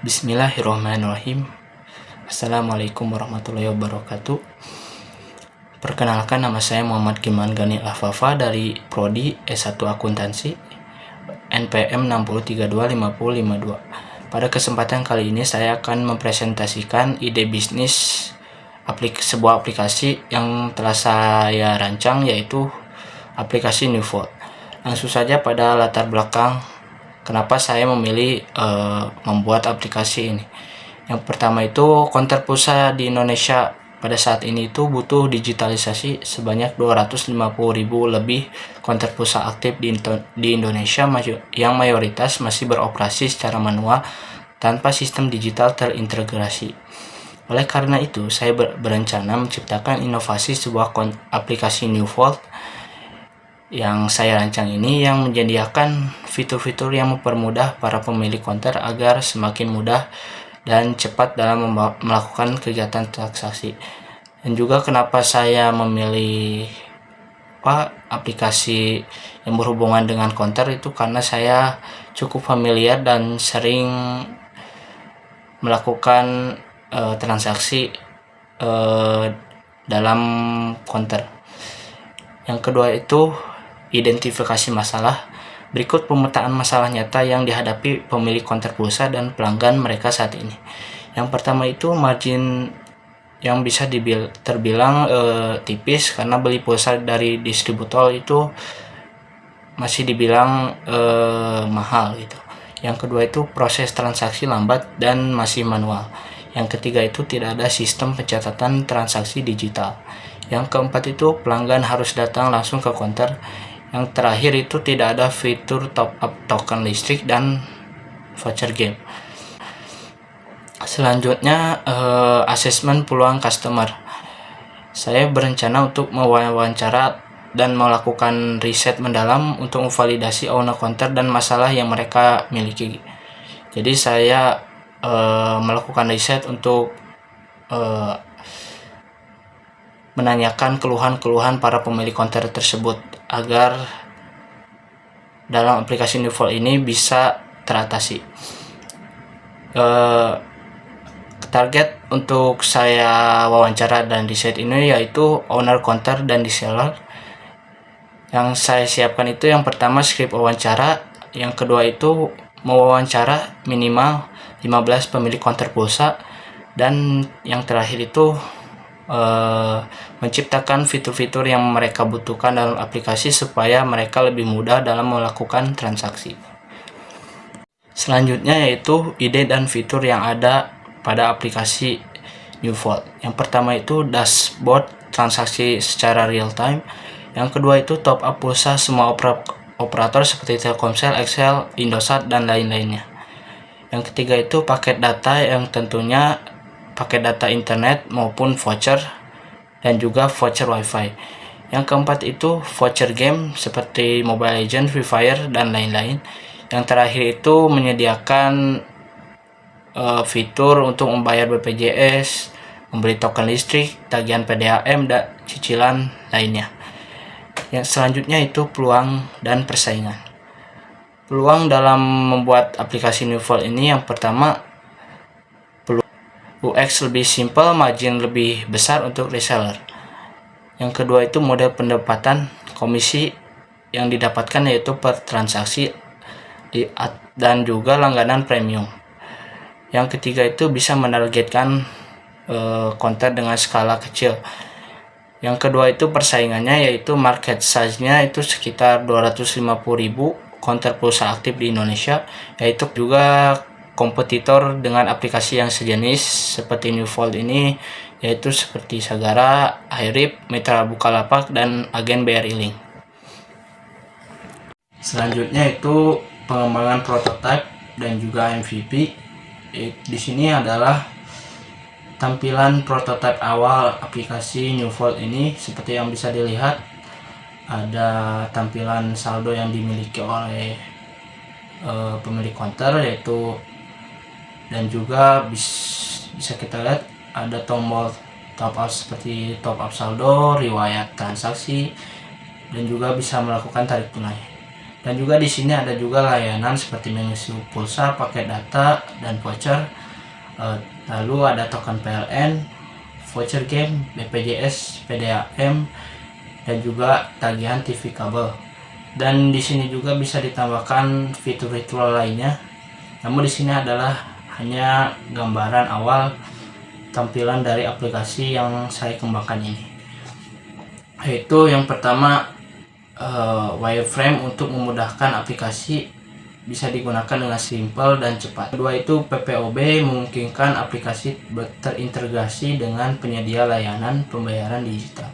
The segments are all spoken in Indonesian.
Bismillahirrahmanirrahim. Assalamualaikum warahmatullahi wabarakatuh. Perkenalkan, nama saya Muhammad Giman Gani Afafa dari Prodi S1 Akuntansi NPM 6032552. Pada kesempatan kali ini saya akan mempresentasikan ide bisnis sebuah aplikasi yang telah saya rancang, yaitu aplikasi NewVault. Langsung saja pada latar belakang kenapa saya memilih membuat aplikasi ini. Yang pertama itu, konter pulsa di Indonesia pada saat ini itu butuh digitalisasi sebanyak 250.000 lebih konter pulsa aktif di Indonesia yang mayoritas masih beroperasi secara manual tanpa sistem digital terintegrasi. Oleh karena itu, saya berencana menciptakan inovasi sebuah aplikasi NewVault yang saya rancang ini, yang menyediakan fitur-fitur yang mempermudah para pemilik konter agar semakin mudah dan cepat dalam melakukan kegiatan transaksi. Dan juga kenapa saya memilih aplikasi yang berhubungan dengan konter itu, karena saya cukup familiar dan sering melakukan transaksi dalam konter. Yang kedua itu, identifikasi masalah. Berikut pemetaan masalah nyata yang dihadapi pemilik konter pulsa dan pelanggan mereka saat ini. Yang pertama itu, margin yang bisa terbilang tipis karena beli pulsa dari distributor itu masih dibilang mahal gitu. Yang kedua itu, proses transaksi lambat dan masih manual. Yang ketiga itu, tidak ada sistem pencatatan transaksi digital. Yang keempat itu, pelanggan harus datang langsung ke konter. Yang terakhir itu, tidak ada fitur top up token listrik dan voucher game. Selanjutnya, asesmen peluang customer. Saya berencana untuk mewawancara dan melakukan riset mendalam untuk memvalidasi owner konter dan masalah yang mereka miliki. Jadi saya melakukan riset untuk menanyakan keluhan-keluhan para pemilik konter tersebut agar dalam aplikasi NewVault ini bisa teratasi. Target untuk saya wawancara dan riset ini yaitu owner konter dan reseller. Yang saya siapkan itu, yang pertama skrip wawancara, yang kedua itu mewawancara minimal 15 pemilik konter pulsa, dan yang terakhir itu menciptakan fitur-fitur yang mereka butuhkan dalam aplikasi supaya mereka lebih mudah dalam melakukan transaksi. Selanjutnya yaitu ide dan fitur yang ada pada aplikasi NewVault. Yang pertama itu dashboard transaksi secara real time. Yang kedua itu top up pulsa semua operator seperti Telkomsel, XL, Indosat, dan lain-lainnya. Yang ketiga itu paket data, yang tentunya paket data internet maupun voucher dan juga voucher wifi. Yang keempat itu voucher game seperti Mobile Legends, Free Fire, dan lain-lain. Yang terakhir itu menyediakan fitur untuk membayar BPJS, membeli token listrik, tagihan PDAM, dan cicilan lainnya. Yang selanjutnya itu peluang dan persaingan. Peluang dalam membuat aplikasi NewVault ini, yang pertama, UX lebih simple, margin lebih besar untuk reseller. Yang kedua itu model pendapatan komisi yang didapatkan yaitu per transaksi dan juga langganan premium. Yang ketiga itu bisa menargetkan konten dengan skala kecil. Yang kedua itu persaingannya, yaitu market size-nya itu sekitar 250.000 konter pulsa aktif di Indonesia, yaitu juga kompetitor dengan aplikasi yang sejenis seperti NewVault ini, yaitu seperti Sagara, Hirip, Mitra Bukalapak, dan agen BRI Link. Selanjutnya itu pengembangan prototipe dan juga MVP. Di sini adalah tampilan prototipe awal aplikasi NewVault ini. Seperti yang bisa dilihat, ada tampilan saldo yang dimiliki oleh pemilik konter, yaitu, dan juga bisa kita lihat ada tombol top up seperti top up saldo, riwayat transaksi, dan juga bisa melakukan tarik tunai. Dan juga di sini ada juga layanan seperti mengisi pulsa, paket data, dan voucher. Lalu ada token PLN, voucher game, BPJS, PDAM, dan juga tagihan TV kabel. Dan di sini juga bisa ditambahkan fitur-fitur lainnya. Namun di sini adalah hanya gambaran awal tampilan dari aplikasi yang saya kembangkan ini. Yaitu yang pertama, wireframe untuk memudahkan aplikasi bisa digunakan dengan simpel dan cepat. Kedua itu PPOB memungkinkan aplikasi terintegrasi dengan penyedia layanan pembayaran digital.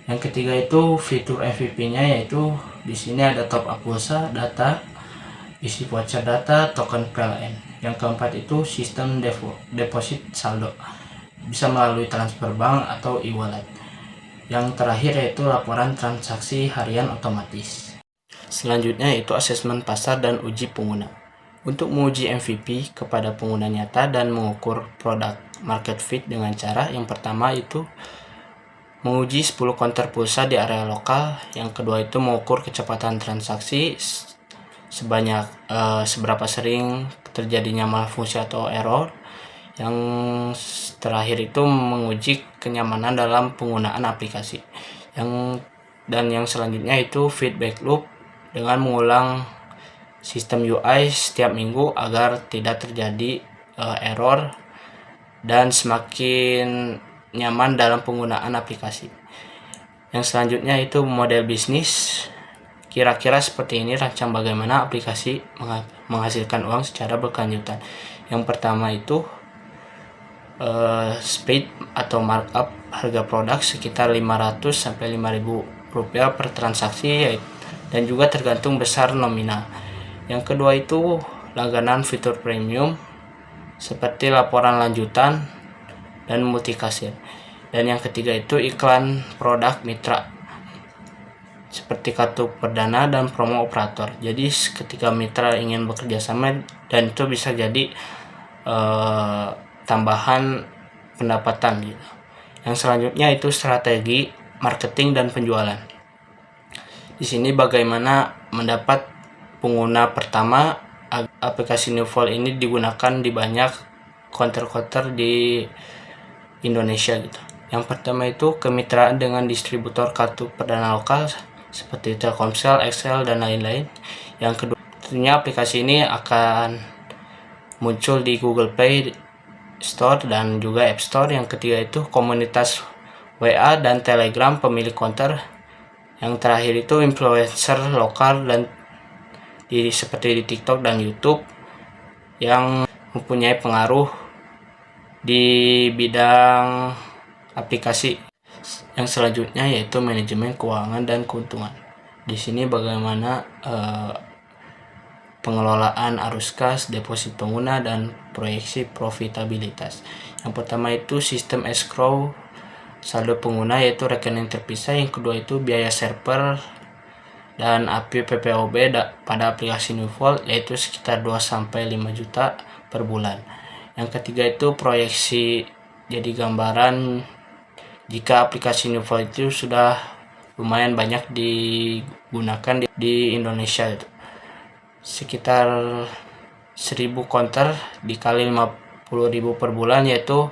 Yang ketiga itu fitur MVP-nya, yaitu di sini ada top up pulsa, data, isi voucher data, token PLN. Yang keempat itu sistem deposit saldo, bisa melalui transfer bank atau e-wallet. Yang terakhir yaitu laporan transaksi harian otomatis. Selanjutnya yaitu asesmen pasar dan uji pengguna. Untuk menguji MVP kepada pengguna nyata dan mengukur produk market fit dengan cara yang pertama itu menguji 10 konter pulsa di area lokal. Yang kedua itu mengukur kecepatan transaksi sebanyak seberapa sering terjadinya malfungsi atau error. Yang terakhir itu menguji kenyamanan dalam penggunaan aplikasi. Yang selanjutnya itu feedback loop dengan mengulang sistem UI setiap minggu agar tidak terjadi error dan semakin nyaman dalam penggunaan aplikasi. Yang selanjutnya itu model bisnis. Kira-kira seperti ini rancang bagaimana aplikasi menghasilkan uang secara berkelanjutan. Yang pertama itu spread atau markup harga produk sekitar 500 sampai 5.000 rupiah per transaksi, dan juga tergantung besar nominal. Yang kedua itu langganan fitur premium seperti laporan lanjutan dan multikasir. Dan yang ketiga itu iklan produk mitra seperti kartu perdana dan promo operator. Jadi ketika mitra ingin bekerja sama, dan itu bisa jadi tambahan pendapatan gitu. Yang selanjutnya itu strategi marketing dan penjualan. Di sini bagaimana mendapat pengguna pertama. Aplikasi Newfold ini digunakan di banyak counter-counter di Indonesia gitu. Yang pertama itu kemitraan dengan distributor kartu perdana lokal seperti Telkomsel, Excel, dan lain-lain. Yang kedua, tentunya aplikasi ini akan muncul di Google Play Store dan juga App Store. Yang ketiga itu komunitas WA dan Telegram pemilik counter. Yang terakhir itu influencer lokal dan seperti di TikTok dan YouTube yang mempunyai pengaruh di bidang aplikasi. Yang selanjutnya yaitu manajemen keuangan dan keuntungan. Di sini bagaimana pengelolaan arus kas, deposit pengguna, dan proyeksi profitabilitas. Yang pertama itu sistem escrow saldo pengguna, yaitu rekening terpisah. Yang kedua itu biaya server dan API PPOB pada aplikasi Newfold, yaitu sekitar 2-5 juta per bulan. Yang ketiga itu proyeksi, jadi gambaran jika aplikasi Newfold itu sudah lumayan banyak digunakan di Indonesia, sekitar 1000 counter dikali 50.000 per bulan, yaitu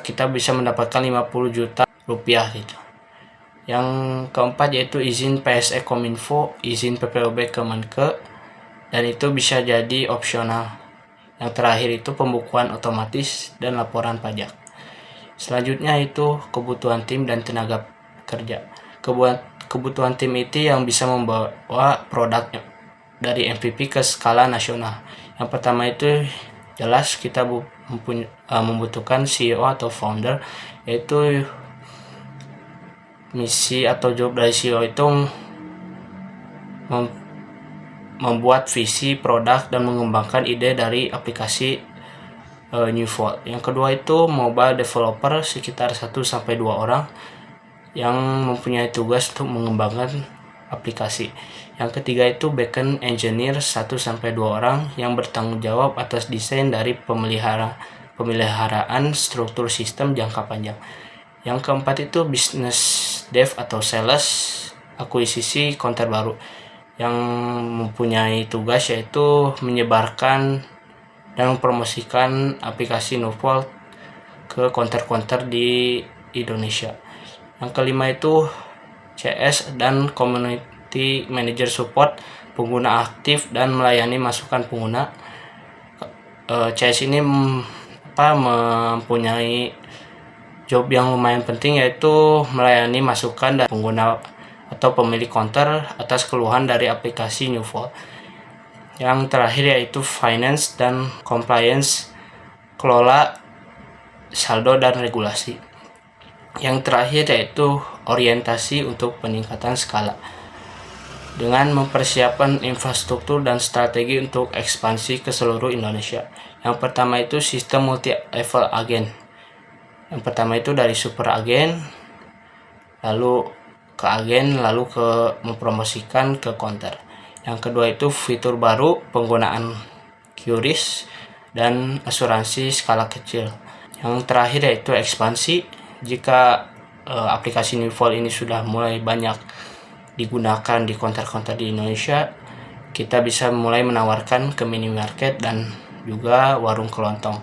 kita bisa mendapatkan 50 juta rupiah gitu. Yang keempat yaitu izin PSE Kominfo, izin PPOB Kemenke, dan itu bisa jadi opsional. Yang terakhir itu pembukuan otomatis dan laporan pajak. Selanjutnya itu kebutuhan tim dan tenaga kerja. Kebutuhan tim itu yang bisa membawa produk dari MVP ke skala nasional. Yang pertama itu jelas kita membutuhkan CEO atau founder, yaitu misi atau job dari CEO itu membuat visi produk dan mengembangkan ide dari aplikasi Newfold. Yang kedua itu mobile developer sekitar 1-2 orang yang mempunyai tugas untuk mengembangkan aplikasi. Yang ketiga itu backend engineer 1-2 orang yang bertanggung jawab atas desain dari pemeliharaan struktur sistem jangka panjang. Yang keempat itu business dev atau sales akuisisi counter baru. yang mempunyai tugas yaitu menyebarkan dan mempromosikan aplikasi Nuvolt ke konter-konter di Indonesia. Yang kelima itu CS dan Community Manager Support, pengguna aktif dan melayani masukan pengguna. CS ini mempunyai job yang lumayan penting, yaitu melayani masukan dari pengguna atau pemilik konter atas keluhan dari aplikasi Nuvolt. Yang terakhir yaitu Finance dan Compliance, kelola saldo dan regulasi. Yang terakhir yaitu orientasi untuk peningkatan skala, dengan mempersiapkan infrastruktur dan strategi untuk ekspansi ke seluruh Indonesia. Yang pertama itu sistem multi-level agen. Yang pertama itu dari super agen, lalu ke agen, lalu ke mempromosikan ke konter. Yang kedua itu fitur baru, penggunaan QRIS dan asuransi skala kecil. Yang terakhir yaitu ekspansi. Jika aplikasi Nuvolt ini sudah mulai banyak digunakan di konter-konter di Indonesia, kita bisa mulai menawarkan ke minimarket dan juga warung kelontong.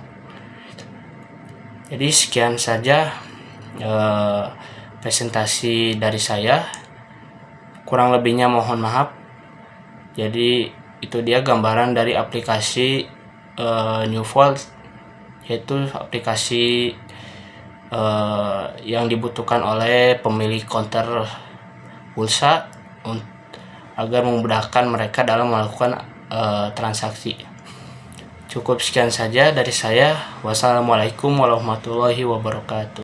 Jadi sekian saja presentasi dari saya, kurang lebihnya mohon maaf. Jadi itu dia gambaran dari aplikasi Nuvolt, yaitu aplikasi yang dibutuhkan oleh pemilik konter pulsa agar memudahkan mereka dalam melakukan transaksi. Cukup sekian saja dari saya. Wassalamualaikum warahmatullahi wabarakatuh.